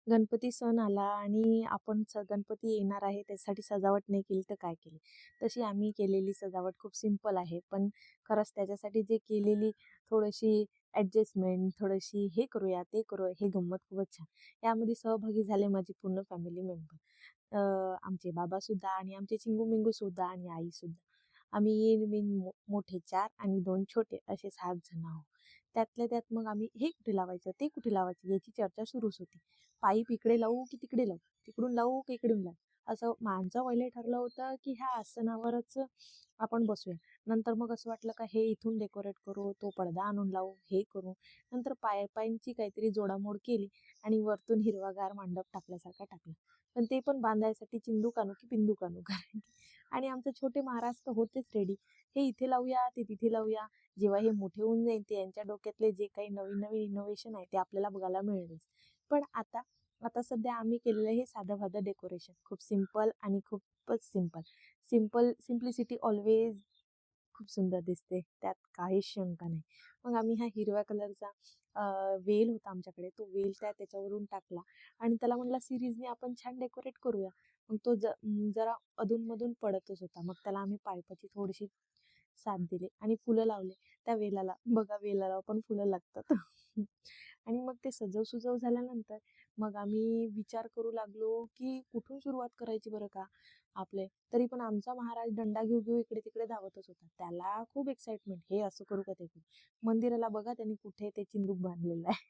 गणपती सण आला आणि आपण गणपती येणार आहे त्यासाठी सजावट नाही केली तर काय केली. तशी आम्ही केलेली सजावट खूप सिंपल आहे, पण खरंच त्याच्यासाठी जे केलेली थोडीशी ॲडजस्टमेंट, थोडीशी हे करूया ते करूया, हे गंमत खूपच छान. यामध्ये सहभागी झाले माझी पूर्ण फॅमिली मेंबर. आमचे बाबासुद्धा आणि आमचे चिंगू-मिंगूसुद्धा आणि आईसुद्धा. आम्ही मोठे 4 आणि 2 छोटे असे 7 जण आहोत. त्यातल्या त्यात मग आम्ही हे कुठे लावायचं, ते कुठे लावायचं याची चर्चा सुरूच होती. पाईप इकडे लावू की तिकडे लावू? तिकडून लावू की इकडून लावू? असं आमचं पहिले ठरलं होतं की ह्या आसनावरच आपण बसूया. नंतर मग असं वाटलं का हे इथून डेकोरेट करू, तो पडदा आणून लावू, हे करू. नंतर पायपांची काहीतरी जोडामोड केली आणि वरतून हिरवागार मंडप टाकल्यासारखा टाकला. पण ते पण बांधायसाठी चिंदूक आणू की बिंदूक आणू? कारण आणि आमचे छोटे महाराज तर होतेच रेडी. हे इथे लावूया, ते तिथे लावूया. जेव्हा हे मोठे होऊन जाईल ते यांच्या डोक्यातले जे काही नवीन-नवीन इनोव्हेशन आहे ते आपल्याला बघायला मिळेलच. पण आता आता सध्या आम्ही केलेलं हे साधं-साधं डेकोरेशन. खूप सिंपल आणि खूपच सिंपल. सिम्प्लिसिटी ऑल्वेज खूप सुंदर दिसते. त्यात काहीच शंका नाही. मग आम्ही हा हिरव्या कलरचा वेल होता आमच्याकडे. तो वेल त्याच्यावरून टाकला आणि त्याला म्हटलं सिरीजने आपण छान डेकोरेट करूया. मग तो जरा अधूनमधून पडतच होता. मग त्याला आम्ही पाईपाची थोडीशी साथ दिली आणि फुलं लावले त्या वेलाला. बघा वेलाला पण फुलं लागतात. आणि मग ते सजव-सुजव झाल्यानंतर मग आम्ही विचार करू लागलो, की कुठून सुरुवात करायची बरं का? तरी पण आमचा महाराज दंडा घेऊ-घेऊ इकडे-तिकडे धावतच होता. त्याला खूप एक्साइटमेंट, हे असं करू का ते करू? मंदिराला बघा त्यांनी कुठे ते चिंदूक बांधलेलं आहे.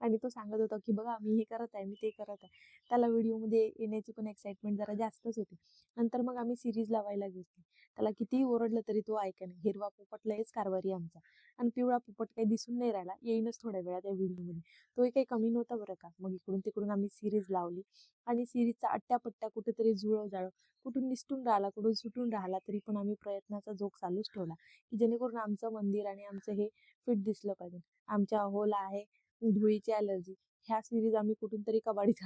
आणि तो सांगत होता, की बघा मी हे करत आहे, मी ते करत आहे. त्याला व्हिडिओमध्ये येण्याची पण एक्साइटमेंट जरा जास्तच होती. नंतर मग आम्ही सीरीज लावायला घेतली. त्याला कितीही ओरडलं तरी तो ऐकेना. हिरवा पोपट लयच कारभारी आमचा आणि पिवळा पोपट काही दिसून नाही राहिला. येईनच थोड्या वेळात या व्हिडिओमध्ये. तोही काही कमी नव्हता बरं का. मग इकडून-तिकडून आम्ही सीरीज लावली आणि सीरीजचा अट्ट्या-पट्ट्या कुठेतरी जुळव-जाळव, कुठून निसटून राहिला, कुठून सुटून राहिला, तरी पण आम्ही प्रयत्नाचा जोक चालूच ठेवला, की जेणेकरून आमचं मंदिर आणि आमचं हे फिट दिसलं पाहिजे. आमच्या अहोला आहे धुळीची ॲलर्जी. ह्या सीरीज आम्ही कुठून तरी कबाडीत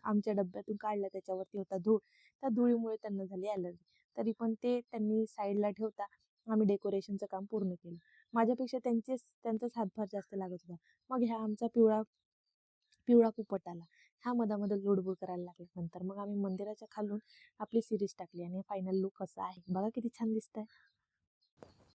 आमच्या डब्यातून काढल्या. त्याच्यावरती होता धूळ. त्या धुळीमुळे त्यांना झाली ॲलर्जी. तरी पण ते त्यांनी साईडला ठेवता आम्ही डेकोरेशनचं काम पूर्ण केलं. माझ्यापेक्षा त्यांचाच हातभार जास्त लागत होता. मग ह्या आमचा पिवळा पिवळा पोपट आला. हा मधामध्ये लुडबुड करायला लागला. नंतर मग आम्ही मंदिराच्या खालून आपली सीरीज टाकली आणि फायनल लूक असा आहे. बघा किती छान दिसतंय.